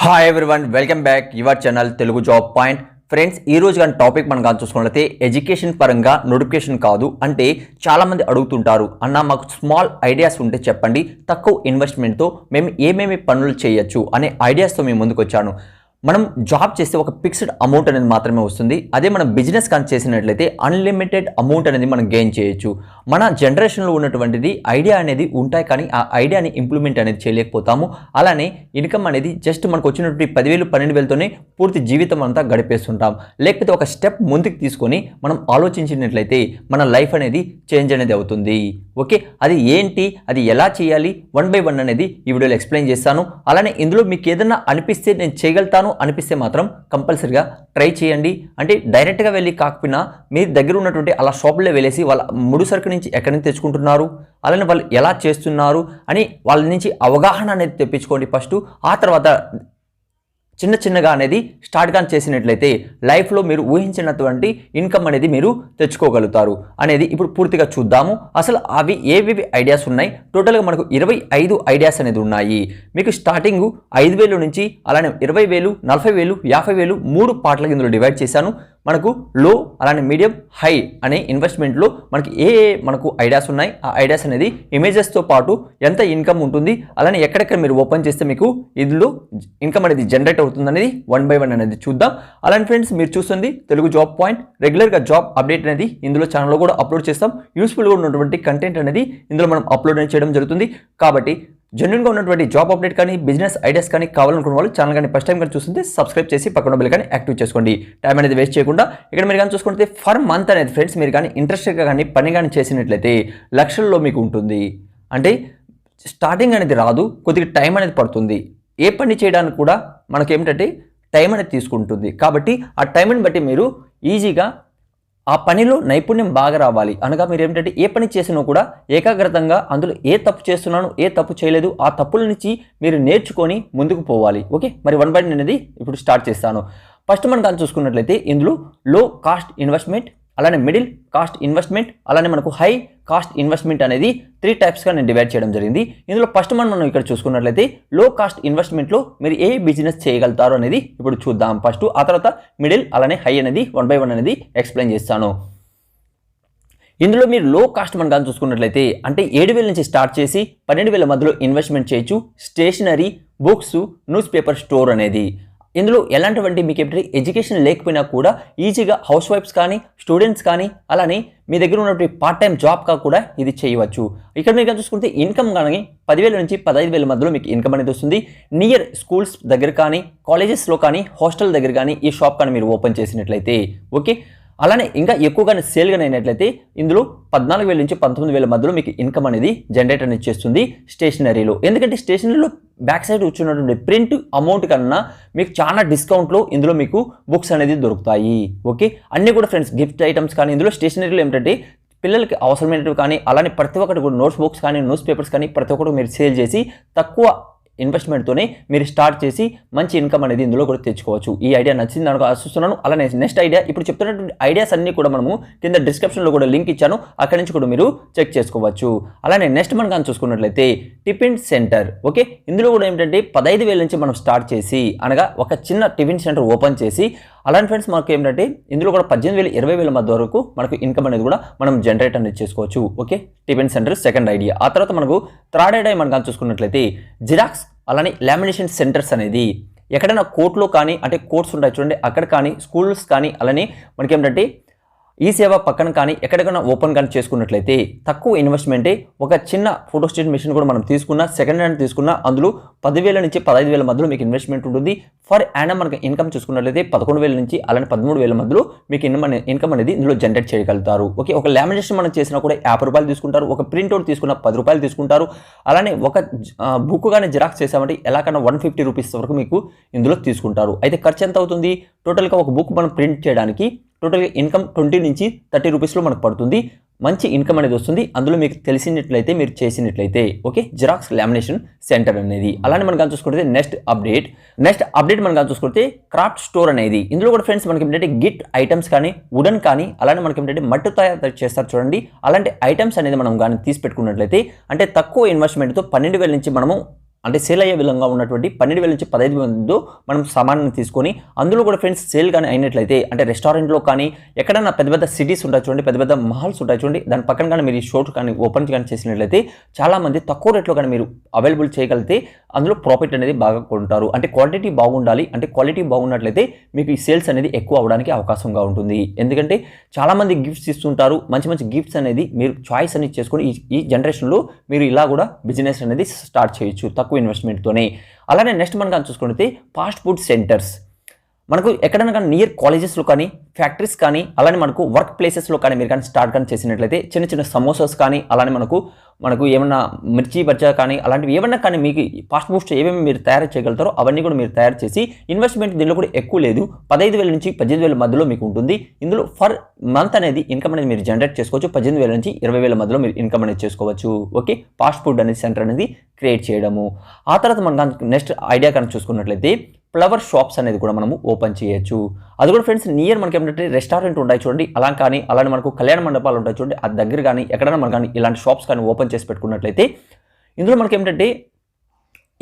Hi everyone, welcome back your channel Telugu job point. Friends, ఈ రోజు కానీ టాపిక్ మనం కానీ చూసుకున్నట్లయితే ఎడ్యుకేషన్ పరంగా నోటిఫికేషన్ కాదు. అంటే చాలామంది అడుగుతుంటారు, అన్న మాకు స్మాల్ ఐడియాస్ ఉంటే చెప్పండి, తక్కువ ఇన్వెస్ట్మెంట్తో మేము ఏమేమి పనులు చేయొచ్చు అనే ఐడియాస్తో మేము ముందుకు వచ్చాను. మనం జాబ్ చేస్తే ఒక ఫిక్స్డ్ అమౌంట్ అనేది మాత్రమే వస్తుంది. అదే మనం బిజినెస్ కానీ చేసినట్లయితే అన్లిమిటెడ్ అమౌంట్ అనేది మనం గెయిన్ చేయొచ్చు. మన జనరేషన్లో ఉన్నటువంటిది ఐడియా అనేది ఉంటాయి, కానీ ఆ ఐడియాని ఇంప్లిమెంట్ అనేది చేయలేకపోతాము. అలానే ఇన్కమ్ అనేది జస్ట్ మనకు వచ్చినటువంటి 10,000 12,000తోనే పూర్తి జీవితం అంతా గడిపేస్తుంటాం. లేకపోతే ఒక స్టెప్ ముందుకు తీసుకొని మనం ఆలోచించినట్లయితే మన లైఫ్ అనేది చేంజ్ అనేది అవుతుంది. ఓకే, అది ఏంటి, అది ఎలా చేయాలి, 1 by 1 అనేది ఈ వీడియోలో ఎక్స్ప్లెయిన్ చేస్తాను. అలానే ఇందులో మీకు ఏదైనా అనిపిస్తే నేను చేయగలుగుతాను అనిపిస్తే మాత్రం కంపల్సరిగా ట్రై చేయండి. అంటే డైరెక్ట్గా వెళ్ళి కాకపోయినా మీ దగ్గర ఉన్నటువంటి అలా షాపుల్లో వెళ్ళేసి వాళ్ళ ముడి సరుకు నుంచి ఎక్కడి నుంచి తెచ్చుకుంటున్నారు, అలానే వాళ్ళు ఎలా చేస్తున్నారు అని వాళ్ళ నుంచి అవగాహన అనేది తెప్పించుకోండి ఫస్ట్. ఆ తర్వాత చిన్న చిన్నగా అనేది స్టార్ట్ కానీ చేసినట్లయితే లైఫ్లో మీరు ఊహించినటువంటి ఇన్కమ్ అనేది మీరు తెచ్చుకోగలుగుతారు అనేది ఇప్పుడు పూర్తిగా చూద్దాము. అసలు అవి ఏవేవి ఐడియాస్ ఉన్నాయి, టోటల్గా మనకు 25 ఐడియాస్ అనేది ఉన్నాయి. మీకు స్టార్టింగ్ 5,000 నుంచి అలానే 20,000, 40,000, 50,000 3 పార్ట్లకు ఇందులో డివైడ్ చేశాను. మనకు లో, అలానే మీడియం, హై అనే ఇన్వెస్ట్మెంట్లో మనకు ఐడియాస్ ఉన్నాయి. ఆ ఐడియాస్ అనేది ఇమేజెస్తో పాటు ఎంత ఇన్కమ్ ఉంటుంది, అలానే ఎక్కడెక్కడ మీరు ఓపెన్ చేస్తే మీకు ఇందులో ఇన్కమ్ అనేది జనరేట్ అవుతుంది అనేది 1 by 1 అనేది చూద్దాం. అలానే ఫ్రెండ్స్, మీరు చూస్తుంది తెలుగు జాబ్ పాయింట్. రెగ్యులర్గా జాబ్ అప్డేట్ అనేది ఇందులో ఛానల్లో కూడా అప్లోడ్ చేస్తాం. యూస్ఫుల్గా ఉన్నటువంటి కంటెంట్ అనేది ఇందులో మనం అప్లోడ్ చేయడం జరుగుతుంది. కాబట్టి జెన్యున్గా ఉన్నటువంటి జాబ్ అప్డేట్ కానీ బిజినెస్ ఐడియాస్ కానీ కావాలనుకున్న వాళ్ళు ఛానల్ కానీ ఫస్ట్ టైం కానీ చూస్తుంటే సబ్స్క్రైబ్ చేసి పక్కన బెల్ కానీ యాక్టివ్ చేసుకోండి. టైం అనేది వేస్ట్ చేయకుండా ఇక్కడ మీరు కానీ చూసుకుంటే ఫర్ మంత్ అనేది ఫ్రెండ్స్ మీరు కానీ ఇంట్రెస్ట్గా కానీ పని కానీ చేసినట్లయితే లక్షల్లో మీకు ఉంటుంది. అంటే స్టార్టింగ్ అనేది రాదు, కొద్దిగా టైం అనేది పడుతుంది. ఏ పని చేయడానికి కూడా మనకేమిటంటే టైం అనేది తీసుకుంటుంది. కాబట్టి ఆ టైంని బట్టి మీరు ఈజీగా ఆ పనిలో నైపుణ్యం బాగా రావాలి. అనగా మీరు ఏమిటంటే ఏ పని చేసినా కూడా ఏకాగ్రతంగా అందులో ఏ తప్పు చేస్తున్నాను, ఏ తప్పు చేయలేదు, ఆ తప్పుల నుంచి మీరు నేర్చుకొని ముందుకు పోవాలి. ఓకే, మరి 1 by 1 అనేది ఇప్పుడు స్టార్ట్ చేస్తాను. ఫస్ట్ మనం కానీ చూసుకున్నట్లయితే ఇందులో లో కాస్ట్ ఇన్వెస్ట్మెంట్, అలానే మిడిల్ కాస్ట్ ఇన్వెస్ట్మెంట్, అలానే మనకు హై కాస్ట్ ఇన్వెస్ట్మెంట్ అనేది 3 టైప్స్గా నేను డివైడ్ చేయడం జరిగింది. ఇందులో ఫస్ట్ మనం ఇక్కడ చూసుకున్నట్లయితే లో కాస్ట్ ఇన్వెస్ట్మెంట్లో మీరు ఏ బిజినెస్ చేయగలుగుతారు అనేది ఇప్పుడు చూద్దాం ఫస్ట్. ఆ తర్వాత మిడిల్ అలానే హై అనేది 1 by 1 అనేది ఎక్స్ప్లెయిన్ చేస్తాను. ఇందులో మీరు లో కాస్ట్ మనం కానీ చూసుకున్నట్లయితే అంటే 7,000 నుంచి స్టార్ట్ చేసి 12,000 మధ్యలో ఇన్వెస్ట్మెంట్ చేయొచ్చు. Stationery, books, newspaper store అనేది ఇందులో ఎలాంటివంటి మీకు ఎప్పుడు ఎడ్యుకేషన్ లేకపోయినా కూడా ఈజీగా హౌస్ వైఫ్స్ కానీ స్టూడెంట్స్ కానీ అలానే మీ దగ్గర ఉన్నటువంటి పార్ట్ టైం జాబ్గా కూడా ఇది చేయవచ్చు. ఇక్కడ మీరు చూసుకుంటే ఇన్కమ్ కానీ 10,000 నుంచి 15,000 మధ్యలో మీకు ఇన్కమ్ అనేది వస్తుంది. నియర్ స్కూల్స్ దగ్గర కానీ కాలేజెస్లో కానీ హాస్టల్ దగ్గర కానీ ఈ షాప్ కానీ మీరు ఓపెన్ చేసినట్లయితే ఓకే. అలానే ఇంకా ఎక్కువగానే సేల్గా అయినట్లయితే ఇందులో 14,000 నుంచి 19,000 మధ్యలో మీకు ఇన్కమ్ అనేది జనరేట్ అనేది చేస్తుంది స్టేషనరీలో. ఎందుకంటే స్టేషనరీలో బ్యాక్ సైడ్ వచ్చినటువంటి ప్రింట్ అమౌంట్ కన్నా మీకు చాలా డిస్కౌంట్లో ఇందులో మీకు బుక్స్ అనేది దొరుకుతాయి. ఓకే, అన్నీ కూడా ఫ్రెండ్స్ గిఫ్ట్ ఐటమ్స్ కానీ ఇందులో స్టేషనరీలో ఏమిటంటే పిల్లలకి అవసరమైనవి కానీ అలానే ప్రతి ఒక్కటి కూడా నోట్స్ బుక్స్ కానీ న్యూస్ పేపర్స్ కానీ ప్రతి ఒక్కటి మీరు సేల్ చేసి తక్కువ ఇన్వెస్ట్మెంట్తోనే మీరు స్టార్ట్ చేసి మంచి ఇన్కమ్ అనేది ఇందులో కూడా తెచ్చుకోవచ్చు. ఈ ఐడియా నచ్చింది అనుకో ఆశిస్తున్నాను. అలానే నెక్స్ట్ ఐడియా ఇప్పుడు చెప్తున్నటువంటి ఐడియాస్ అన్నీ కూడా మనము కింద డిస్క్రిప్షన్లో కూడా లింక్ ఇచ్చాను, అక్కడి నుంచి కూడా మీరు చెక్ చేసుకోవచ్చు. అలానే నెక్స్ట్ మనం కానీ చూసుకున్నట్లయితే టిఫిన్ సెంటర్. ఓకే, ఇందులో కూడా ఏంటంటే 15,000 నుంచి మనం స్టార్ట్ చేసి అనగా ఒక చిన్న టిఫిన్ సెంటర్ ఓపెన్ చేసి అలాంటి ఫ్రెండ్స్ మనకు ఏంటంటే ఇందులో కూడా 18,000, 20,000 మధ్య వరకు మనకు ఇన్కమ్ అనేది కూడా మనం జనరేట్ అనేది చేసుకోవచ్చు. Okay, tiffin centre second idea. ఆ తర్వాత మనకు థర్డ్ ఐడియా మనం కానీ చూసుకున్నట్లయితే జిరాక్స్ అలానే లామినేషన్ సెంటర్స్ అనేది ఎక్కడైనా కోర్టులో కానీ అంటే కోర్ట్స్ ఉంటాయి చూడండి, అక్కడ కానీ స్కూల్స్ కానీ అలానే మనకి ఏంటంటే ఈ సేవ పక్కన కానీ ఎక్కడికైనా ఓపెన్ కానీ చేసుకున్నట్లయితే తక్కువ ఇన్వెస్ట్మెంటే ఒక చిన్న ఫోటోస్టేట్ మిషన్ కూడా మనం తీసుకున్నా సెకండ్ హ్యాండ్ తీసుకున్నా అందులో 10,000 నుంచి 15,000 మధ్యలో మీకు ఇన్వెస్ట్మెంట్ ఉంటుంది. ఫర్ యానం మనకి ఇన్కమ్ చూసుకున్నట్లయితే 11,000 నుంచి అలానే 13,000 మధ్యలో మీకు ఇన్కమ్ అనేది ఇందులో జనరేట్ చేయగలుగుతారు. ఓకే, ఒక లామినేషన్ మనం చేసినా కూడా 50 రూపాయలు తీసుకుంటారు, ఒక ప్రింట్అవుట్ తీసుకున్న 10 రూపాయలు తీసుకుంటారు. అలానే ఒక బుక్ కానీ జిరాక్స్ చేసామంటే ఎలాకన్నా 150 రూపీస్ వరకు మీకు ఇందులో తీసుకుంటారు. అయితే ఖర్చు ఎంత అవుతుంది టోటల్గా ఒక బుక్ మనం ప్రింట్ చేయడానికి? టోటల్గా ఇన్కమ్ 20 నుంచి 30 రూపీస్లో మనకు పడుతుంది. మంచి ఇన్కమ్ అనేది వస్తుంది అందులో మీకు తెలిసినట్లయితే మీరు చేసినట్లయితే. ఓకే, జిరాక్స్ లామినేషన్ సెంటర్ అనేది. అలానే మనం కానీ చూసుకుంటే నెక్స్ట్ అప్డేట్ మనం కానీ చూసుకుంటే క్రాఫ్ట్ స్టోర్ అనేది. ఇందులో కూడా ఫ్రెండ్స్ మనకి ఏంటంటే గిఫ్ట్ ఐటమ్స్ కానీ వుడెన్ కానీ అలానే మనకి ఏంటంటే మట్టి తయారు చేస్తారు చూడండి, అలాంటి ఐటమ్స్ అనేది మనం కానీ తీసి పెట్టుకున్నట్లయితే అంటే తక్కువ ఇన్వెస్ట్మెంట్తో 12,000 నుంచి మనము అంటే సేల్ అయ్యే విధంగా ఉన్నటువంటి 12,000 నుంచి 15,000 మనం సామాన్ని తీసుకొని అందులో కూడా ఫ్రెండ్స్ సేల్ కానీ అయినట్లయితే అంటే రెస్టారెంట్లో కానీ ఎక్కడైనా పెద్ద పెద్ద సిటీస్ ఉంటాయి చూడండి, పెద్ద పెద్ద మాల్స్ ఉంటాయి చూడండి, దాని పక్కన కానీ మీరు ఈ షోట్ కానీ ఓపెన్ కానీ చేసినట్లయితే చాలామంది తక్కువ రేట్లో కానీ మీరు అవైలబుల్ చేయగలిగితే అందులో ప్రాఫిట్ అనేది బాగా కొంటారు. అంటే క్వాంటిటీ బాగుండాలి, అంటే క్వాలిటీ బాగున్నట్లయితే మీకు ఈ సేల్స్ అనేది ఎక్కువ అవడానికి అవకాశంగా ఉంటుంది. ఎందుకంటే చాలామంది గిఫ్ట్స్ ఇస్తుంటారు, మంచి మంచి గిఫ్ట్స్ అనేది మీరు చాయిస్ అనేది చేసుకొని ఈ జనరేషన్లో మీరు ఇలా కూడా బిజినెస్ అనేది స్టార్ట్ చేయొచ్చు తక్కువ ఇన్వెస్ట్మెంట్తోనే. అలానే నెక్స్ట్ మనం కానీ చూసుకుంటే ఫాస్ట్ ఫుడ్ సెంటర్స్ మనకు ఎక్కడైనా కానీ నియర్ కాలేజెస్లో కానీ ఫ్యాక్టరీస్ కానీ అలానే మనకు వర్క్ ప్లేసెస్లో కానీ మీరు కానీ స్టార్ట్ కానీ చేసినట్లయితే చిన్న చిన్న సమోసాస్ కానీ అలానే మనకు ఏమన్నా మిర్చి బజ్జా కానీ అలాంటివి ఏమన్నా కానీ మీకు ఫాస్ట్ ఫుడ్స్ ఏమేమి మీరు తయారు చేయగలుగుతారో అవన్నీ కూడా మీరు తయారు చేసి ఇన్వెస్ట్మెంట్ దీనిలో కూడా ఎక్కువ లేదు, 15,000 నుంచి 18,000 మధ్యలో మీకు ఉంటుంది. ఇందులో ఫర్ మంత్ అనేది ఇన్కమ్ అనేది మీరు జనరేట్ చేసుకోవచ్చు, 18,000 నుంచి 20,000 మధ్యలో మీరు ఇన్కమ్ అనేది చేసుకోవచ్చు. ఓకే, ఫాస్ట్ ఫుడ్ అనేది సెంటర్ అనేది క్రియేట్ చేయడము. ఆ తర్వాత మనం నెక్స్ట్ ఐడియా కానీ చూసుకున్నట్లయితే ఫ్లవర్ షాప్స్ అనేది కూడా మనము ఓపెన్ చేయొచ్చు. అది కూడా ఫ్రెండ్స్ నియర్ మనకి ఏమంటే రెస్టారెంట్ ఉంటాయి చూడండి, అలా కానీ అలానే మనకు కళ్యాణ మండపాలు ఉంటాయి చూడండి, అది దగ్గర కానీ ఎక్కడైనా మనకు కానీ ఇలాంటి షాప్స్ కానీ ఓపెన్ చేసి పెట్టుకున్నట్లయితే ఇందులో మనకి ఏమిటంటే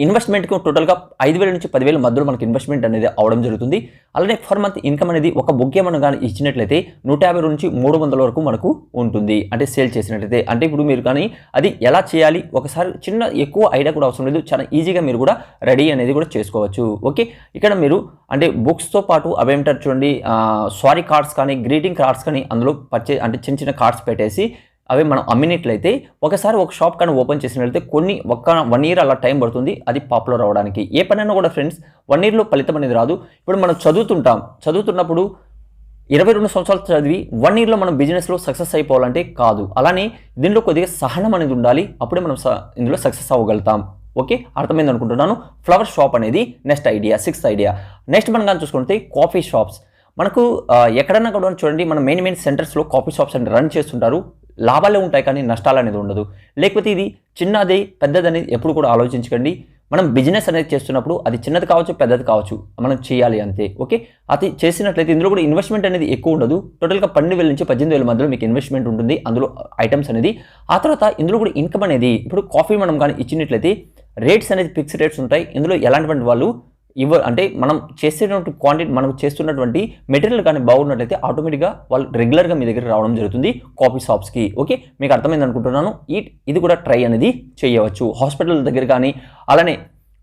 ఇన్వెస్ట్మెంట్కి టోటల్గా 5,000 నుంచి 10,000 మధ్యలో మనకి ఇన్వెస్ట్మెంట్ అనేది అవడం జరుగుతుంది. అలానే ఫర్ మంత్ ఇన్కమ్ అనేది ఒక బుగ్గే మనం కానీ ఇచ్చినట్లయితే 150 నుంచి 300 వరకు మనకు ఉంటుంది. అంటే సేల్ చేసినట్లయితే అంటే ఇప్పుడు మీరు కానీ అది ఎలా చేయాలి ఒకసారి చిన్న ఎక్కువ ఐడియా కూడా అవసరం లేదు, చాలా ఈజీగా మీరు కూడా రెడీ అనేది కూడా చేసుకోవచ్చు. ఓకే, ఇక్కడ మీరు అంటే బుక్స్తో పాటు అవేంటారు చూడండి సారీ కార్డ్స్ కానీ గ్రీటింగ్ కార్డ్స్ కానీ అందులో అంటే చిన్న చిన్న కార్డ్స్ పెట్టేసి అవి మనం అమ్మినట్లయితే ఒకసారి ఒక షాప్ కానీ ఓపెన్ చేసినట్లయితే ఒక 1 year అలా టైం పడుతుంది అది పాపులర్ అవ్వడానికి. ఏ పనైనా కూడా ఫ్రెండ్స్ 1 yearలో ఫలితం అనేది రాదు. ఇప్పుడు మనం చదువుతున్నప్పుడు 22 సంవత్సరాలు చదివి 1 yearలో మనం బిజినెస్లో సక్సెస్ అయిపోవాలంటే కాదు. అలానే దీనిలో కొద్దిగా సహనం అనేది ఉండాలి, అప్పుడే మనం ఇందులో సక్సెస్ అవ్వగలుగుతాం. ఓకే, అర్థమైంది అనుకుంటున్నాను. ఫ్లవర్ షాప్ అనేది next idea, 6th idea. Next మనం కానీ చూసుకుంటే కాఫీ షాప్స్. మనకు ఎక్కడన్నా కూడా చూడండి మన మెయిన్ సెంటర్స్లో కాఫీ షాప్స్ అని రన్ చేస్తుంటారు, లాభాలే ఉంటాయి కానీ నష్టాలు అనేది ఉండదు. లేకపోతే ఇది చిన్నది పెద్దదని ఎప్పుడు కూడా ఆలోచించకండి. మనం బిజినెస్ అనేది చేస్తున్నప్పుడు అది చిన్నది కావచ్చు పెద్దది కావచ్చు మనం చేయాలి అంతే. ఓకే, అది చేసినట్లయితే ఇందులో కూడా ఇన్వెస్ట్మెంట్ అనేది ఎక్కువ ఉండదు. టోటల్గా 12,000 నుంచి 18,000 మధ్యలో మీకు ఇన్వెస్ట్మెంట్ ఉంటుంది అందులో ఐటమ్స్ అనేది. ఆ తర్వాత ఇందులో కూడా ఇన్కమ్ అనేది ఇప్పుడు కాఫీ మనం కానీ ఇచ్చినట్లయితే రేట్స్ అనేది ఫిక్స్డ్ రేట్స్ ఉంటాయి. ఇందులో ఎలాంటి వాళ్ళు అంటే మనం చేసేటువంటి క్వాంటిటీ మనం చేస్తున్నటువంటి మెటీరియల్ కానీ బాగున్నట్లయితే ఆటోమేటిక్గా వాళ్ళు రెగ్యులర్గా మీ దగ్గర రావడం జరుగుతుంది కాఫీ షాప్స్కి. ఓకే, మీకు అర్థమైంది అనుకుంటున్నాను. ఇది కూడా ట్రై అనేది చేయవచ్చు. హాస్పిటల్ దగ్గర కానీ అలానే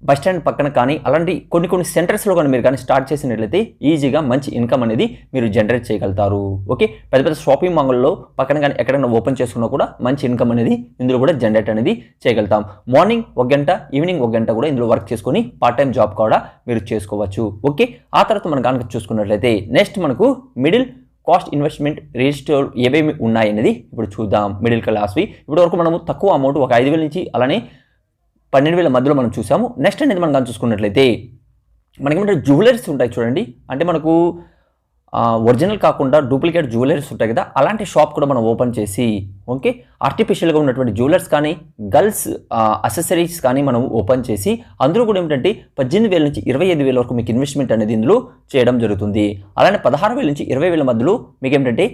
బస్ స్టాండ్ పక్కన కానీ అలాంటి కొన్ని సెంటర్స్లో కానీ మీరు కానీ స్టార్ట్ చేసినట్లయితే ఈజీగా మంచి ఇన్కమ్ అనేది మీరు జనరేట్ చేయగలుగుతారు. ఓకే, పెద్ద షాపింగ్ మాల్లో పక్కన కానీ ఎక్కడైనా ఓపెన్ చేసుకున్నా కూడా మంచి ఇన్కమ్ అనేది ఇందులో కూడా జనరేట్ అనేది చేయగలుగుతాం. మార్నింగ్ 1 గంట ఈవినింగ్ 1 గంట కూడా ఇందులో వర్క్ చేసుకొని పార్ట్ టైం జాబ్ కూడా మీరు చేసుకోవచ్చు. ఓకే, ఆ తర్వాత మనం కనుక చూసుకున్నట్లయితే నెక్స్ట్ మనకు మిడిల్ కాస్ట్ ఇన్వెస్ట్మెంట్ రిజిస్టర్ ఏవేమి ఉన్నాయనేది ఇప్పుడు చూద్దాం. మిడిల్ క్లాస్వి ఇప్పటి వరకు మనము తక్కువ అమౌంట్ ఒక 5,000 నుంచి అలానే 12,000 మధ్యలో మనం చూసాము. నెక్స్ట్ అనేది మనం కానీ చూసుకున్నట్లయితే మనకేమంటే జ్యువెలరీస్ ఉంటాయి చూడండి, అంటే మనకు ఒరిజినల్ కాకుండా డూప్లికేట్ జ్యువెలరీస్ ఉంటాయి కదా, అలాంటి షాప్ కూడా మనం ఓపెన్ చేసి ఓకే ఆర్టిఫిషియల్గా ఉన్నటువంటి జ్యువెలర్స్ కానీ గర్ల్స్ అసెసరీస్ కానీ మనం ఓపెన్ చేసి అందులో కూడా ఏమిటంటే 18,000 నుంచి 25,000 వరకు మీకు ఇన్వెస్ట్మెంట్ అనేది ఇందులో చేయడం జరుగుతుంది. అలానే 16,000 నుంచి 20,000 మధ్యలో మీకు ఏమిటంటే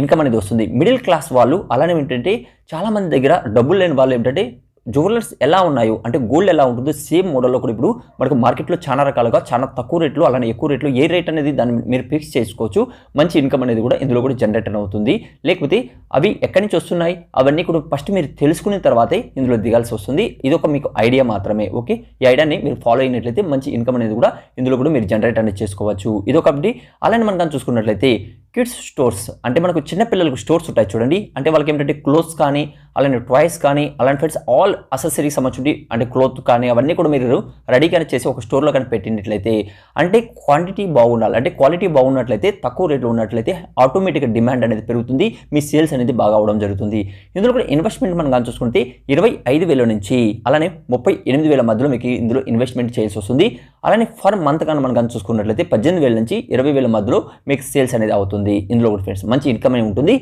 ఇన్కమ్ అనేది వస్తుంది. మిడిల్ క్లాస్ వాళ్ళు అలానే ఏంటంటే చాలామంది దగ్గర డబ్బులు లేని వాళ్ళు ఏమిటంటే జ్యువెలర్స్ ఎలా ఉన్నాయో అంటే గోల్డ్ ఎలా ఉంటుందో సేమ్ మోడల్లో కూడా ఇప్పుడు మనకు మార్కెట్లో చాలా రకాలుగా చాలా తక్కువ రేట్లు అలానే ఎక్కువ రేట్లు ఏ రేట్ అనేది దాన్ని మీరు ఫిక్స్ చేసుకోవచ్చు. మంచి ఇన్కమ్ అనేది కూడా ఇందులో కూడా జనరేట్ అవుతుంది. లేకపోతే అవి ఎక్కడి నుంచి వస్తున్నాయి అవన్నీ కూడా ఫస్ట్ మీరు తెలుసుకున్న తర్వాతే ఇందులో దిగాల్సి వస్తుంది. ఇది ఒక మీకు ఐడియా మాత్రమే. ఓకే, ఈ ఐడియాని మీరు ఫాలో అయినట్లయితే మంచి ఇన్కమ్ అనేది కూడా ఇందులో కూడా మీరు జనరేట్ అనేది చేసుకోవచ్చు. ఇది ఒకటి. అలానే మనం కానీ చూసుకున్నట్లయితే కిడ్స్ స్టోర్స్ అంటే మనకు చిన్నపిల్లలకు స్టోర్స్ ఉంటాయి చూడండి, అంటే వాళ్ళకి ఏంటంటే క్లోత్స్ కానీ అలానే టాయ్స్ కానీ అలాంటి ఫ్రెండ్స్ ఆల్ అసెసరీస్ సంబంధించి అంటే క్లోత్ కానీ అవన్నీ కూడా మీరు రెడీగానే చేసి ఒక స్టోర్లో కానీ పెట్టినట్లయితే అంటే క్వాంటిటీ బాగుండాలి, అంటే క్వాలిటీ బాగున్నట్లయితే తక్కువ రేట్లో ఉన్నట్లయితే ఆటోమేటిక్గా డిమాండ్ అనేది పెరుగుతుంది, మీ సేల్స్ అనేది బాగా అవడం జరుగుతుంది. ఇందులో కూడా ఇన్వెస్ట్మెంట్ మనం కానీ చూసుకుంటే 25,000 నుంచి అలానే 38,000 మధ్యలో మీకు ఇందులో ఇన్వెస్ట్మెంట్ చేయాల్సి వస్తుంది. అలానే ఫర్ మంత్ కానీ మనం కానీ చూసుకున్నట్లయితే 18,000 నుంచి 20,000 మధ్యలో మీకు సేల్స్ అనేది అవుతుంది. ఇందులో కూడా ఫ్రెండ్స్ మంచి ఇన్కమ్ అనేది ఉంటుంది.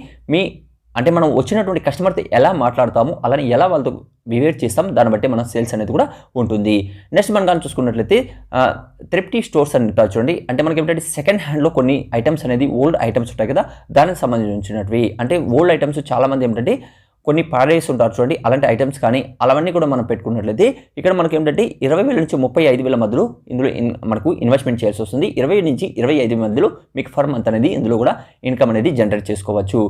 అంటే మనం వచ్చినటువంటి కస్టమర్తో ఎలా మాట్లాడతాము అలానే ఎలా వాళ్ళతో బిహేవ్ చేస్తాం దాన్ని బట్టి మన సేల్స్ అనేది కూడా ఉంటుంది. నెక్స్ట్ మనం కానీ చూసుకున్నట్లయితే థ్రిఫ్టీ స్టోర్స్ అని చూడండి, అంటే మనకి ఏంటంటే సెకండ్ హ్యాండ్లో కొన్ని ఐటమ్స్ అనేది ఓల్డ్ ఐటమ్స్ ఉంటాయి కదా దానికి సంబంధించినవి, అంటే ఓల్డ్ ఐటమ్స్ చాలామంది ఏంటంటే కొన్ని పాడేసి ఉంటారు చూడండి, అలాంటి ఐటమ్స్ కానీ అలావన్నీ కూడా మనం పెట్టుకున్నట్లయితే ఇక్కడ మనకి ఏంటంటే 20,000 నుంచి 35,000 మధ్యలో ఇందులో మనకు ఇన్వెస్ట్మెంట్ చేయాల్సి వస్తుంది. 20 నుంచి 25 మధ్యలో మీకు ఫర్ మంత్ అనేది ఇందులో కూడా ఇన్కమ్ అనేది జనరేట్ చేసుకోవచ్చు.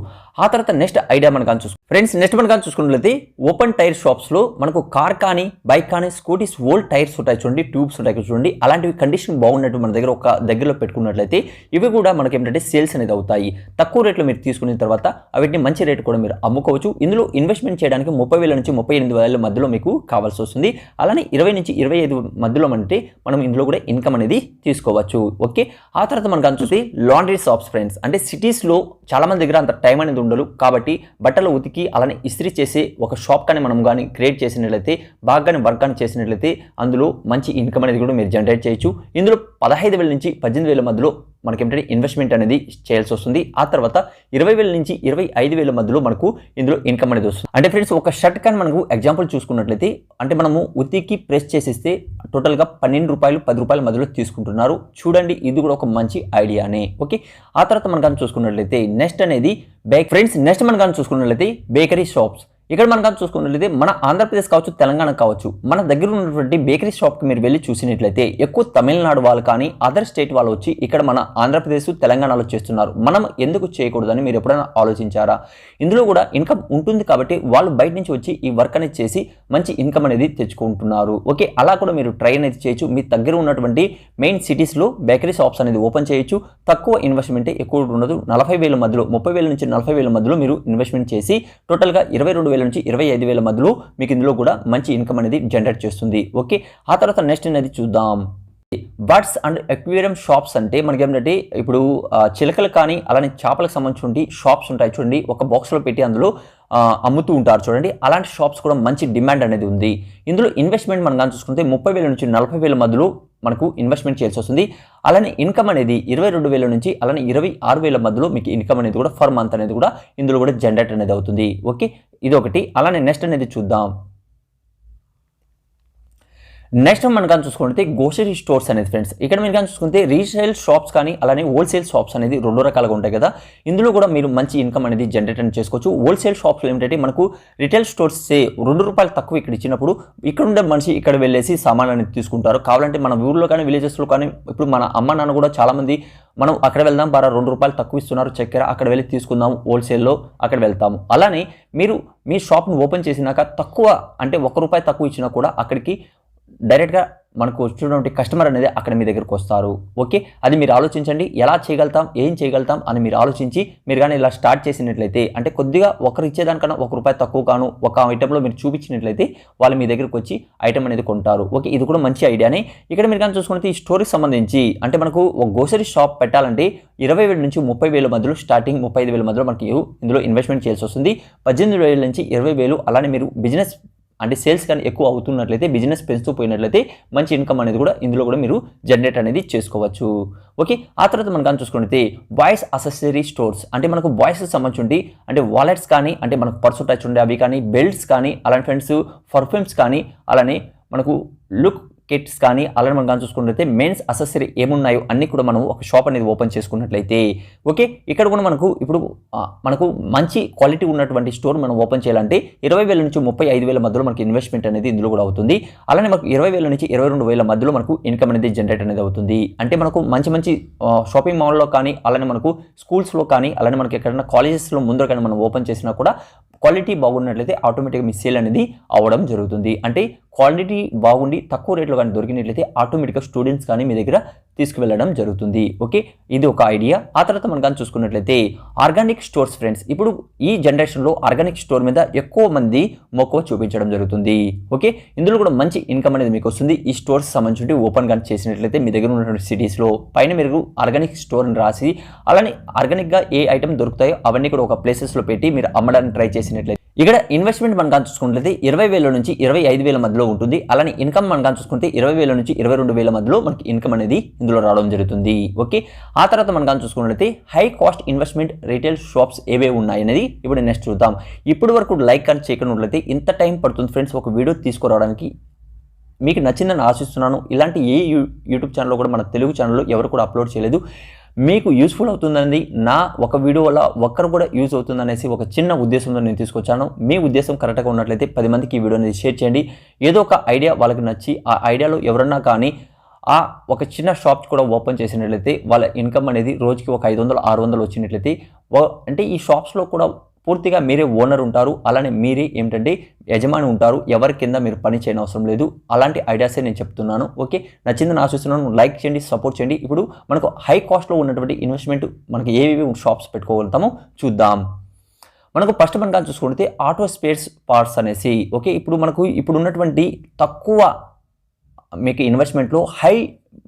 ఆ తర్వాత నెక్స్ట్ ఐడియా మనం కానీ ఫ్రెండ్స్ నెక్స్ట్ మనం కానీ చూసుకున్నట్లయితే ఓపెన్ టైర్ షాప్స్లో మనకు కార్ కానీ బైక్ కానీ స్కూటీస్ ఓల్డ్ టైర్స్ ఉంటాయి చూడండి, ట్యూబ్స్ ఉంటాయి చూడండి, అలాంటివి కండిషన్ బాగున్నట్టు మన దగ్గర ఒక దగ్గరలో పెట్టుకున్నట్లయితే ఇవి కూడా మనకి ఏంటంటే సేల్స్ అనేది అవుతాయి. తక్కువ రేట్లో మీరు తీసుకున్న తర్వాత వీటిని మంచి రేటు కూడా మీరు అమ్ముకోవచ్చు. ఇందులో ఇన్వెస్ట్మెంట్ చేయడానికి 30,000 నుంచి 38,000 మధ్యలో మీకు కావాల్సి వస్తుంది. అలానే 20 నుంచి 25 మధ్యలో అంటే మనం ఇందులో కూడా ఇన్కమ్ అనేది తీసుకోవచ్చు. ఓకే, ఆ తర్వాత మనకు చూసి లాండ్రీ షాప్స్ ఫ్రెండ్స్, అంటే సిటీస్లో చాలా మంది దగ్గర అంత టైం అనేది ఉండదు కాబట్టి బట్టలు ఉతికి అలానే ఇస్త్రీ చేసే ఒక షాప్ కానీ మనం కానీ క్రియేట్ చేసినట్లయితే బాగానే వర్క్ కానీ చేసినట్లయితే అందులో మంచి ఇన్కమ్ అనేది కూడా మీరు జనరేట్ చేయొచ్చు. ఇందులో 15,000 నుంచి 18,000 మధ్యలో మనకి ఏంటంటే ఇన్వెస్ట్మెంట్ అనేది చేయాల్సి వస్తుంది. ఆ తర్వాత 20,000 నుంచి 25,000 మధ్యలో మనకు ఇందులో ఇన్కమ్ అనేది వస్తుంది. అంటే ఫ్రెండ్స్ ఒక షర్ట్ కానీ మనకు ఎగ్జాంపుల్ చూసుకున్నట్లయితే అంటే మనము ఉతికి ప్రెస్ చేసేస్తే టోటల్గా 12 రూపాయలు 10 రూపాయల మధ్యలో తీసుకుంటున్నారు చూడండి, ఇది కూడా ఒక మంచి ఐడియానే. ఓకే, ఆ తర్వాత మనం కానీ చూసుకున్నట్లయితే నెక్స్ట్ అనేది ఫ్రెండ్స్ నెక్స్ట్ మనం కానీ చూసుకున్నట్లయితే బేకరీ షాప్స్. ఇక్కడ మనం కానీ చూసుకున్నట్లయితే మన ఆంధ్రప్రదేశ్ కావచ్చు తెలంగాణ కావచ్చు మన దగ్గర ఉన్నటువంటి బేకరీ షాప్కి మీరు వెళ్ళి చూసినట్లయితే ఎక్కువ తమిళనాడు వాళ్ళు కానీ అదర్ స్టేట్ వాళ్ళు వచ్చి ఇక్కడ మన ఆంధ్రప్రదేశ్ తెలంగాణలో చేస్తున్నారు. మనం ఎందుకు చేయకూడదని మీరు ఎప్పుడైనా ఆలోచించారా? ఇందులో కూడా ఇన్కమ్ ఉంటుంది కాబట్టి వాళ్ళు బయట నుంచి వచ్చి ఈ వర్క్ అనేది చేసి మంచి ఇన్కమ్ అనేది తెచ్చుకుంటున్నారు. ఓకే, అలా కూడా మీరు ట్రై అనేది చేయొచ్చు. మీ దగ్గర ఉన్నటువంటి మెయిన్ సిటీస్లో బేకరీ షాప్స్ అనేది ఓపెన్ చేయొచ్చు. తక్కువ ఇన్వెస్ట్మెంట్ ఎక్కువ ఉండదు. 40,000 మధ్యలో 30,000 నుంచి 40,000 మధ్యలో మీరు ఇన్వెస్ట్మెంట్ చేసి టోటల్గా 22,000 నుంచి 25,000 మధ్యలో మీకు ఇందులో కూడా మంచి ఇన్కమ్ అనేది జనరేట్ చేస్తుంది. ఓకే, ఆ తర్వాత నెక్స్ట్ అనేది చూద్దాం. బర్డ్స్ అండ్ అక్వేరియం షాప్స్ అంటే మనకి ఏంటంటే ఇప్పుడు చిలకలు కానీ అలానే చేపలకు సంబంధించి షాప్స్ ఉంటాయి చూడండి, ఒక బాక్స్లో పెట్టి అందులో అమ్ముతూ ఉంటారు చూడండి, అలాంటి షాప్స్ కూడా మంచి డిమాండ్ అనేది ఉంది. ఇందులో ఇన్వెస్ట్మెంట్ మనం కానీ చూసుకుంటే 30,000 నుంచి 40,000 మధ్యలో మనకు ఇన్వెస్ట్మెంట్ చేయాల్సి వస్తుంది. అలానే ఇన్కమ్ అనేది 22,000 నుంచి అలానే 26,000 మధ్యలో మీకు ఇన్కమ్ అనేది కూడా ఫర్ మంత్ అనేది కూడా ఇందులో కూడా జనరేట్ అనేది అవుతుంది. ఓకే, ఇది ఒకటి. అలానే నెక్స్ట్ అనేది చూద్దాం. నెక్స్ట్ మనం కానీ చూసుకుంటే గ్రోసరీ స్టోర్స్ అనేది ఫ్రెండ్స్, ఇక్కడ మీరు కానీ చూసుకుంటే రీసేల్ షాప్స్ కానీ అలానే హోల్సేల్ షాప్స్ అనేది 2 రకాలుగా ఉంటాయి కదా. ఇందులో కూడా మీరు మంచి ఇన్కమ్ అనేది జనరేట్ అనేది చేసుకోవచ్చు. హోల్సేల్ షాప్స్లో ఏంటంటే మనకు రిటైల్ స్టోర్స్ 2 రూపాయలు తక్కువ ఇక్కడ ఇచ్చినప్పుడు ఇక్కడ ఉండే మనిషి ఇక్కడ వెళ్ళేసి సామాన్ అనేది తీసుకుంటారు. కావాలంటే మన ఊర్లో కానీ విలేజెస్లో కానీ ఇప్పుడు మన అమ్మ నాన్న కూడా చాలామంది మనం అక్కడ వెళ్దాం బారా 2 రూపాయలు తక్కువ ఇస్తున్నారు చక్కెర, అక్కడ వెళ్ళి తీసుకుందాం హోల్సేల్లో అక్కడ వెళ్తాము. అలానే మీరు మీ షాప్ను ఓపెన్ చేసినాక తక్కువ అంటే 1 రూపాయి తక్కువ ఇచ్చినా కూడా అక్కడికి డైరెక్ట్గా మనకు వచ్చినటువంటి కస్టమర్ అనేది అక్కడ మీ దగ్గరకు వస్తారు. ఓకే, అది మీరు ఆలోచించండి, ఎలా చేయగలుగుతాం ఏం చేయగలుగుతాం అని మీరు ఆలోచించి మీరు కానీ ఇలా స్టార్ట్ చేసినట్లయితే అంటే కొద్దిగా ఒకరు ఇచ్చేదానికన్నా 1 రూపాయి తక్కువ కాను ఒక ఐటెంలో మీరు చూపించినట్లయితే వాళ్ళు మీ దగ్గరకు వచ్చి ఐటెం అనేది కొంటారు. ఓకే, ఇది కూడా మంచి ఐడియానే. ఇక్కడ మీరు కానీ చూసుకుంటే ఈ స్టోరీకి సంబంధించి అంటే మనకు ఒక గ్రోసరీ షాప్ పెట్టాలంటే 20,000 నుంచి 30,000 మధ్యలో స్టార్టింగ్ 35,000 మధ్యలో మనకి ఇందులో ఇన్వెస్ట్మెంట్ చేయాల్సి వస్తుంది. 18,000 నుంచి 20,000 అలానే మీరు బిజినెస్ అంటే సేల్స్ కానీ ఎక్కువ అవుతున్నట్లయితే బిజినెస్ పెంచుతూ పోయినట్లయితే మంచి ఇన్కమ్ అనేది కూడా ఇందులో కూడా మీరు జనరేట్ అనేది చేసుకోవచ్చు. ఓకే, ఆ తర్వాత మనం కానీ చూసుకుంటే బాయ్స్ అసెసరీ స్టోర్స్ అంటే మనకు బాయ్స్కి సంబంధించి అంటే వాలెట్స్ కానీ అంటే మనకు పర్సు టచ్ ఉండే అవి కానీ బెల్ట్స్ కానీ అలానే ఫ్రెండ్స్ పర్ఫ్యూమ్స్ కానీ అలానే మనకు లుక్ కిట్స్ కానీ అలానే మనం కానీ చూసుకున్నట్లయితే మెన్స్ అసెసరీ ఏమున్నాయో అన్నీ కూడా మనం ఒక షాప్ అనేది ఓపెన్ చేసుకున్నట్లయితే ఓకే, ఇక్కడ కూడా మనకు ఇప్పుడు మనకు మంచి క్వాలిటీ ఉన్నటువంటి స్టోర్ మనం ఓపెన్ చేయాలంటే 20,000 నుంచి 35,000 మధ్యలో మనకి ఇన్వెస్ట్మెంట్ అనేది ఇందులో కూడా అవుతుంది. అలానే మనకు 20,000 నుంచి 22,000 మధ్యలో మనకు ఇన్కమ్ అనేది జనరేట్ అనేది అవుతుంది. అంటే మనకు మంచి మంచి షాపింగ్ మాల్లో కానీ అలానే మనకు స్కూల్స్లో కానీ అలానే మనకి ఎక్కడైనా కాలేజెస్లో ముందర కానీ మనం ఓపెన్ చేసినా కూడా క్వాలిటీ బాగున్నట్లయితే ఆటోమేటిక్గా మీ సేల్ అనేది అవ్వడం జరుగుతుంది. అంటే క్వాలిటీ బాగుండి తక్కువ రేట్లో కానీ దొరికినట్లయితే ఆటోమేటిక్గా స్టూడెంట్స్ కానీ మీ దగ్గర తీసుకువెళ్ళడం జరుగుతుంది. ఓకే, ఇది ఒక ఐడియా. ఆ తర్వాత మనం కానీ చూసుకున్నట్లయితే ఆర్గానిక్ స్టోర్స్ ఫ్రెండ్స్, ఇప్పుడు ఈ జనరేషన్లో ఆర్గానిక్ స్టోర్ మీద ఎక్కువ మంది మక్కువ చూపించడం జరుగుతుంది. ఓకే, ఇందులో కూడా మంచి ఇన్కమ్ అనేది మీకు వస్తుంది. ఈ స్టోర్స్ సంబంధించి ఓపెన్ కానీ చేసినట్లయితే మీ దగ్గర ఉన్నటువంటి సిటీస్లో పైన మీరు ఆర్గానిక్ స్టోర్ని రాసి అలానే ఆర్గానిక్గా ఏ ఐటమ్ దొరుకుతాయో అవన్నీ కూడా ఒక ప్లేసెస్లో పెట్టి మీరు అమ్మడానికి ట్రై చేసినట్లయితే ఇక్కడ ఇన్వెస్ట్మెంట్ మనం కానీ చూసుకుంటే 20,000 నుంచి 25,000 మధ్యలో ఉంటుంది. అలానే ఇన్కమ్ మనం కానీ చూసుకుంటే 20,000 నుంచి 22,000 మధ్యలో మనకి ఇన్కమ్ అనేది ఇందులో రావడం జరుగుతుంది. ఓకే, ఆ తర్వాత మనం కానీ చూసుకున్నట్లయితే high cost investment retail shops ఏవే ఉన్నాయి అనేది ఇప్పుడు నెక్స్ట్ చూద్దాం. ఇప్పటి వరకు లైక్ కానీ చేయకున్నట్లయితే ఇంత టైం పడుతుంది ఫ్రెండ్స్ ఒక వీడియో తీసుకురావడానికి. మీకు నచ్చిందని ఆశిస్తున్నాను. ఇలాంటి ఏ యూట్యూబ్ ఛానల్లో కూడా మన తెలుగు ఛానల్లో ఎవరు కూడా అప్లోడ్ చేయలేదు. మీకు యూస్ఫుల్ అవుతుందని నా ఒక వీడియో వల్ల ఒక్కరు కూడా యూజ్ అవుతుందనేసి ఒక చిన్న ఉద్దేశంతో నేను తీసుకొచ్చాను. మీ ఉద్దేశం కరెక్ట్గా ఉన్నట్లయితే 10 మందికి ఈ వీడియోని షేర్ చేయండి. ఏదో ఒక ఐడియా వాళ్ళకి నచ్చి ఆ ఐడియాలో ఎవరన్నా కానీ ఒక చిన్న షాప్ కూడా ఓపెన్ చేసినట్లయితే వాళ్ళ ఇన్కమ్ అనేది రోజుకి ఒక 500-600 వచ్చినట్లయితే అంటే ఈ షాప్స్లో కూడా పూర్తిగా మీరే ఓనర్ ఉంటారు. అలానే మీరే ఏమిటంటే యజమాని ఉంటారు. ఎవరి కింద మీరు పని చేయని అవసరం లేదు. అలాంటి ఐడియాసే నేను చెప్తున్నాను. ఓకే, నచ్చిందని ఆశిస్తున్నాను. లైక్ చేయండి, సపోర్ట్ చేయండి. ఇప్పుడు మనకు హై కాస్ట్లో ఉన్నటువంటి ఇన్వెస్ట్మెంట్ మనకి ఏవేవి షాప్స్ పెట్టుకోగలుగుతామో చూద్దాం. మనకు ఫస్ట్ మనం కానీ చూసుకుంటే ఆటో స్పేర్స్ పార్ట్స్ అనేసి. ఓకే, ఇప్పుడు ఉన్నటువంటి తక్కువ మీకు ఇన్వెస్ట్మెంట్లో హై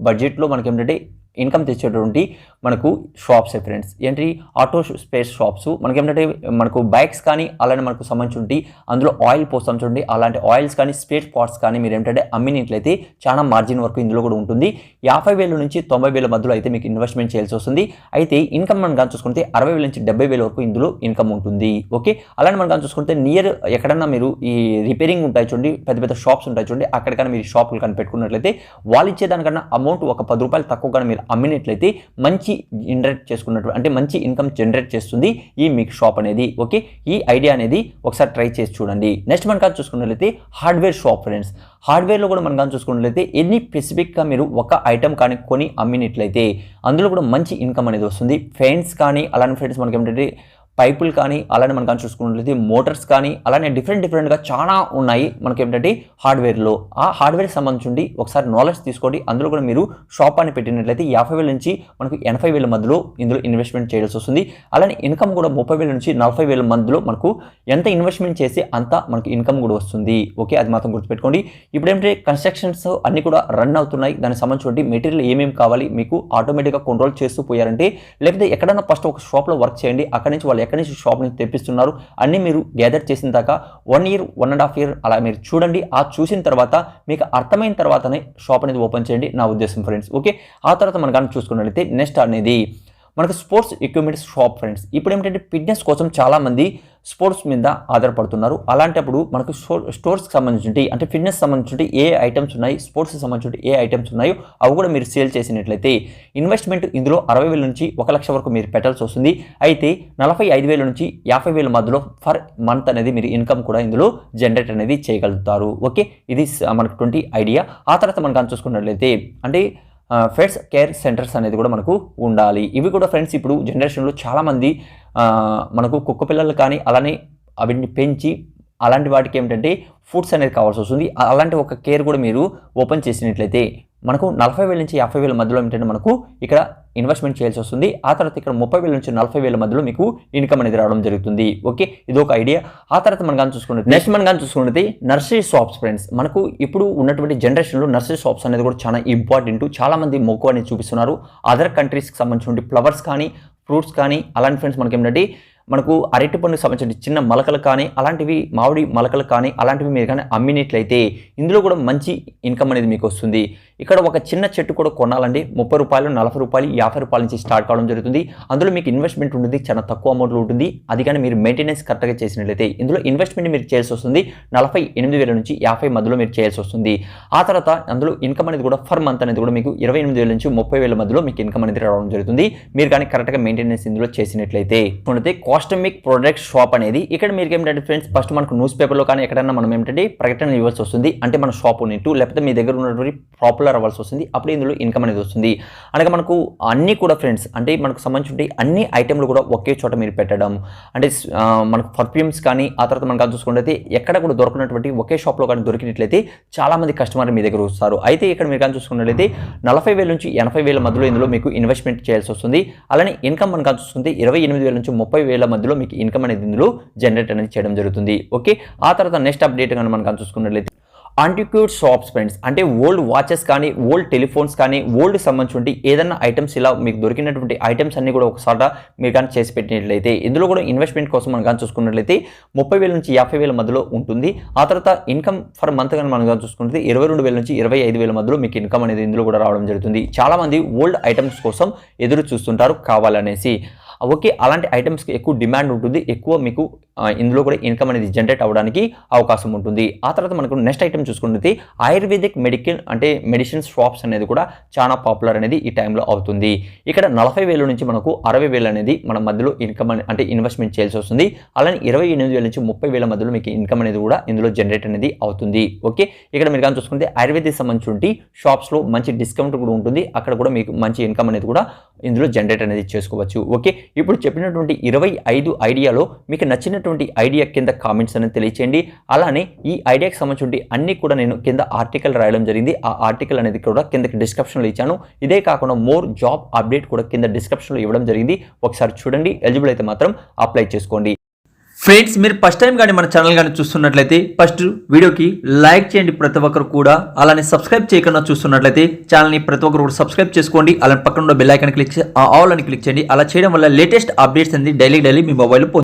బడ్జెట్లో మనకి ఏంటంటే ఇన్కమ్ తెచ్చేటువంటి మనకు షాప్స్ ఫ్రెండ్స్. ఏంటి ఆటో స్పేస్ షాప్స్ మనకేంటంటే మనకు బైక్స్ కానీ అలానే మనకు సంబంధించి అందులో ఆయిల్ పోస్తాం చూడండి. అలాంటి ఆయిల్స్ కానీ స్పేర్ పార్ట్స్ కానీ మీరు ఏంటంటే అమ్మినట్లయితే చాలా మార్జిన్ వరకు ఇందులో కూడా ఉంటుంది. 50,000 నుంచి 90,000 మధ్యలో అయితే మీకు ఇన్వెస్ట్మెంట్ చేయాల్సి వస్తుంది. అయితే ఇన్కమ్ మనం కానీ చూసుకుంటే 60,000 నుంచి 70,000 వరకు ఇందులో ఇన్కమ్ ఉంటుంది. ఓకే, అలానే మనం కానీ చూసుకుంటే నియర్ ఎక్కడన్నా మీరు ఈ రిపేరింగ్ ఉంటాయి చూడండి, పెద్ద పెద్ద షాప్స్ ఉంటాయి చూడండి, అక్కడికైనా మీరు షాపులు కానీ పెట్టుకున్నట్లయితే వాళ్ళు ఇచ్చేదానికన్నా అమౌంట్ ఒక 10 రూపాయలు తక్కువ కానీ మీరు అమ్మినట్లయితే మంచి జనరేట్ చేసుకున్నట్టు అంటే మంచి ఇన్కమ్ జనరేట్ చేస్తుంది ఈ మీకు షాప్ అనేది. ఓకే, ఈ ఐడియా అనేది ఒకసారి ట్రై చేసి చూడండి. నెక్స్ట్ మనం కానీ చూసుకున్నట్లయితే హార్డ్వేర్ షాప్ ఫ్రెండ్స్. హార్డ్వేర్లో కూడా మనం కానీ చూసుకున్నట్లయితే ఎన్ని స్పెసిఫిక్గా మీరు ఒక ఐటమ్ కానీ కొని అమ్మినట్లయితే అందులో కూడా మంచి ఇన్కమ్ అనేది వస్తుంది. ఫ్యాన్స్ కానీ అలానే ఫ్రెండ్స్ మనకి ఏమిటంటే పైపులు కానీ అలానే మనం కానీ చూసుకున్నట్లయితే మోటార్స్ కానీ అలానే డిఫరెంట్గా చాలా ఉన్నాయి మనకి ఏంటంటే హార్డ్వేర్లో. ఆ హార్డ్వేర్కి సంబంధించి ఒకసారి నాలెడ్జ్ తీసుకోండి. అందులో కూడా మీరు షాప్ అని పెట్టినట్లయితే 50,000 నుంచి మనకు 80,000 మధ్యలో ఇందులో ఇన్వెస్ట్మెంట్ చేయాల్సి వస్తుంది. అలానే ఇన్కమ్ కూడా 30,000 నుంచి 40,000 మధ్యలో మనకు ఎంత ఇన్వెస్ట్మెంట్ చేస్తే అంత మనకు ఇన్కమ్ కూడా వస్తుంది. ఓకే, అది మాత్రం గుర్తుపెట్టుకోండి. ఇప్పుడు ఏంటంటే కన్స్ట్రక్షన్స్ అన్ని కూడా రన్ అవుతున్నాయి. దానికి సంబంధించి మెటీరియల్ ఏమేమి కావాలి మీకు ఆటోమేటిక్గా కంట్రోల్ చేస్తూ పోయారంటే, లేకపోతే ఎక్కడన్నా ఫస్ట్ ఒక షాప్లో వర్క్ చేయండి. అక్కడి నుంచి వాళ్ళు ఎక్కడి నుంచి షాప్ నుంచి తెప్పిస్తున్నారు అన్నీ మీరు గ్యాదర్ చేసిన దాకా 1 year 1.5 year అలా మీరు చూడండి. ఆ చూసిన తర్వాత మీకు అర్థమైన తర్వాతనే షాప్ అనేది ఓపెన్ చేయండి నా ఉద్దేశం ఫ్రెండ్స్. ఓకే, ఆ తర్వాత మనం కానీ చూసుకున్నట్లయితే నెక్స్ట్ అనేది మనకు స్పోర్ట్స్ ఎక్విప్మెంట్స్ షాప్ ఫ్రెండ్స్. ఇప్పుడు ఏమిటంటే ఫిట్నెస్ కోసం చాలామంది స్పోర్ట్స్ మీద ఆధారపడుతున్నారు. అలాంటప్పుడు మనకు స్టోర్స్కి సంబంధించి అంటే ఫిట్నెస్ సంబంధించి ఏ ఐటమ్స్ ఉన్నాయి, స్పోర్ట్స్కి సంబంధించి ఏ ఐటమ్స్ ఉన్నాయో అవి కూడా మీరు సేల్ చేసినట్లయితే ఇన్వెస్ట్మెంట్ ఇందులో 60,000 నుంచి 1,00,000 వరకు మీరు పెట్టాల్సి వస్తుంది. అయితే 45,000 నుంచి 50,000 మధ్యలో ఫర్ మంత్ అనేది మీరు ఇన్కమ్ కూడా ఇందులో జనరేట్ అనేది చేయగలుగుతారు. ఓకే, ఇది మనకు 20 ఐడియా. ఆ తర్వాత మనం కానీ చూసుకున్నట్లయితే అంటే పెట్స్ కేర్ సెంటర్స్ అనేది కూడా మనకు ఉండాలి. ఇవి కూడా ఫ్రెండ్స్ ఇప్పుడు జనరేషన్లో చాలామంది మనకు కుక్క పిల్లలు కానీ అలానే అవిని పెంచి అలాంటి వాటికి ఏమిటంటే ఫుడ్స్ అనేది కావాల్సి వస్తుంది. అలాంటి ఒక కేర్ కూడా మీరు ఓపెన్ చేసినట్లయితే మనకు 40,000 నుంచి 50,000 మధ్యలో ఏంటంటే మనకు ఇక్కడ ఇన్వెస్ట్మెంట్ చేయాల్సి వస్తుంది. ఆ తర్వాత ఇక్కడ 30,000 నుంచి 40,000 మధ్యలో మీకు ఇన్కమ్ అనేది రావడం జరుగుతుంది. ఓకే, ఇది ఒక ఐడియా. ఆ తర్వాత మనం కానీ చూసుకున్నట్టు నెక్స్ట్ మనం కానీ చూసుకున్నది నర్సరీ షాప్స్ ఫ్రెండ్స్. మనకు ఇప్పుడు ఉన్నటువంటి జనరేషన్లో నర్సరీ షాప్స్ అనేది కూడా చాలా ఇంపార్టెంట్. చాలామంది మొక్కు అనేది చూపిస్తున్నారు. అదర్ కంట్రీస్కి సంబంధించిన ఫ్లవర్స్ కానీ ఫ్రూట్స్ కానీ అలాంటి ఫ్రెండ్స్ మనకి ఏంటంటే మనకు అరటి పండుగ సంబంధించిన చిన్న మొలకలు కానీ అలాంటివి మామిడి మొలకలు కానీ అలాంటివి మీరు కానీ అమ్మినట్లయితే ఇందులో కూడా మంచి ఇన్కమ్ అనేది మీకు వస్తుంది. ఇక్కడ ఒక చిన్న చెట్టు కూడా కొనాలండి 30 రూపాయలు 40 రూపాయలు 50 రూపాయల నుంచి స్టార్ట్ కావడం జరుగుతుంది. అందులో మీకు ఇన్వెస్ట్మెంట్ ఉంటుంది, చాలా తక్కువ అమౌంట్లో ఉంటుంది. అది కానీ మీరు మెయింటెనెన్స్ కరెక్ట్గా చేసినట్లయితే ఇందులో ఇన్వెస్ట్మెంట్ మీరు చేయాల్సి వస్తుంది 48,000 నుంచి 50 మధ్యలో మీరు చేయాల్సి వస్తుంది. ఆ తర్వాత అందులో ఇన్కమ్ అనేది కూడా ఫర్ మంత్ అనేది కూడా మీకు 28,000 నుంచి 30,000 మధ్యలో మీకు ఇన్కమ్ అనేది రావడం జరుగుతుంది. మీరు కానీ కరెక్ట్గా మెయింటెనెన్స్ ఇందులో చేసినట్లయితే కాస్మెటిక్ ప్రొడక్ట్ షాప్ అనేది ఇక్కడ మీరు ఏంటంటే ఫ్రెండ్స్ ఫస్ట్ మనకు న్యూస్ పేపర్లో కానీ ఎక్కడైనా మనం ఏంటంటే ప్రకటన ఇవ్వాల్సి వస్తుంది. అంటే మన షాప్ ఉన్నట్టు లేకపోతే మీ దగ్గర ఉన్నటువంటి పాపులర్ అవ్వాల్సి వస్తుంది. అప్పుడు ఇందులో ఇన్కమ్ అనేది వస్తుంది. అనగా మనకు అన్నీ కూడా ఫ్రెండ్స్ అంటే మనకు సంబంధించి అన్ని ఐటెంలు కూడా ఒకే చోట మీరు పెట్టడం అంటే మనకు పర్ఫ్యూమ్స్ కానీ ఆ తర్వాత మనం చూసుకుంటే ఎక్కడ కూడా దొరకనటువంటి ఒకే షాప్లో కానీ దొరికినట్లయితే చాలామంది కస్టమర్ మీ దగ్గర వస్తారు. అయితే ఇక్కడ మీరు కానీ చూసుకున్నట్లయితే 40,000 నుంచి 80,000 మధ్యలో ఇందులో మీకు ఇన్వెస్ట్మెంట్ చేయాల్సి వస్తుంది. అలానే ఇన్కమ్ మనం కానీ చూసుకుంటే 28,000 నుంచి 30,000 మధ్యలో మీకు ఇన్కమ్ అనేది ఇందులో జనరేట్ అనేది చేయడం జరుగుతుంది. ఓకే, ఆ తర్వాత నెక్స్ట్ అప్డేట్ కానీ మనం చూసుకున్నట్లయితే ఆంటిక్యూట్ షాప్స్ ఫ్రెండ్స్ అంటే ఓల్డ్ వాచెస్ కానీ ఓల్డ్ టెలిఫోన్స్ కానీ ఓల్డ్ సంబంధించి ఏదైనా ఐటమ్స్ ఇలా మీకు దొరికినటువంటి ఐటమ్స్ అన్ని కూడా ఒకసారి మీరు కానీ చేసి పెట్టినట్లయితే ఇందులో కూడా ఇన్వెస్ట్మెంట్ కోసం మనం కానీ చూసుకున్నట్లయితే 30,000 నుంచి 50,000 మధ్యలో ఉంటుంది. ఆ తర్వాత ఇన్కమ్ ఫర్ మంత్ కానీ మనం కానీ చూసుకుంటే 22,000 నుంచి 25,000 మధ్యలో మీకు ఇన్కమ్ అనేది ఇందులో కూడా రావడం జరుగుతుంది. చాలామంది ఓల్డ్ ఐటమ్స్ కోసం ఎదురు చూస్తుంటారు కావాలనేసి. ఓకే, అలాంటి ఐటమ్స్కి ఎక్కువ డిమాండ్ ఉంటుంది, ఎక్కువ మీకు ఇందులో కూడా ఇన్కమ్ అనేది జనరేట్ అవ్వడానికి అవకాశం ఉంటుంది. ఆ తర్వాత మనకు నెక్స్ట్ ఐటమ్ చూసుకుంటే ఆయుర్వేదిక్ మెడిసిన్ షాప్స్ అనేది కూడా చాలా పాపులర్ అనేది ఈ టైంలో అవుతుంది. ఇక్కడ 40,000 నుంచి మనకు 60,000 అనేది మన మధ్యలో ఇన్కమ్ అంటే ఇన్వెస్ట్మెంట్ చేయాల్సి వస్తుంది. అలానే 28,000 నుంచి 30,000 మధ్యలో మీకు ఇన్కమ్ అనేది కూడా ఇందులో జనరేట్ అనేది అవుతుంది. ఓకే, ఇక్కడ మీరు కానీ చూసుకుంటే ఆయుర్వేదిక్ సంబంధించి షాప్స్లో మంచి డిస్కౌంట్ కూడా ఉంటుంది, అక్కడ కూడా మీకు మంచి ఇన్కమ్ అనేది కూడా ఇందులో జనరేట్ అనేది చేసుకోవచ్చు. ఓకే, ఇప్పుడు చెప్పినటువంటి 25 ఐడియాలో మీకు నచ్చినటువంటి ఐడియా కింద కామెంట్స్ అనేది తెలియచేయండి. అలానే ఈ ఐడియాకి సంబంధించి అన్ని కూడా నేను కింద ఆర్టికల్ రాయడం జరిగింది, ఆ ఆర్టికల్ అనేది కూడా కిందకి డిస్క్రిప్షన్లో ఇచ్చాను. ఇదే కాకుండా మోర్ జాబ్ అప్డేట్ కూడా కింద డిస్క్రిప్షన్లో ఇవ్వడం జరిగింది, ఒకసారి చూడండి. ఎలిజిబుల్ అయితే మాత్రం అప్లై చేసుకోండి. ఫ్రెండ్స్, మీరు ఫస్ట్ టైం కానీ మన ఛానల్ కానీ చూస్తున్నట్లయితే ఫస్ట్ వీడియోకి లైక్ చేయండి ప్రతి ఒక్కరు కూడా. అలానే సబ్స్క్రైబ్ చేయకుండా చూస్తున్నట్లయితే ఛానల్ని ప్రతి ఒక్కరు కూడా సబ్స్క్రైబ్ చేసుకోండి. అలానే పక్కన ఉన్న బెల్ ఐకాన్ క్లిక్ చేసి ఆల్ అని క్లిక్ చేయండి. అలా చేయడం వల్ల లేటెస్ట్ అప్డేట్స్ అనేది డైలీ మీ మొబైల్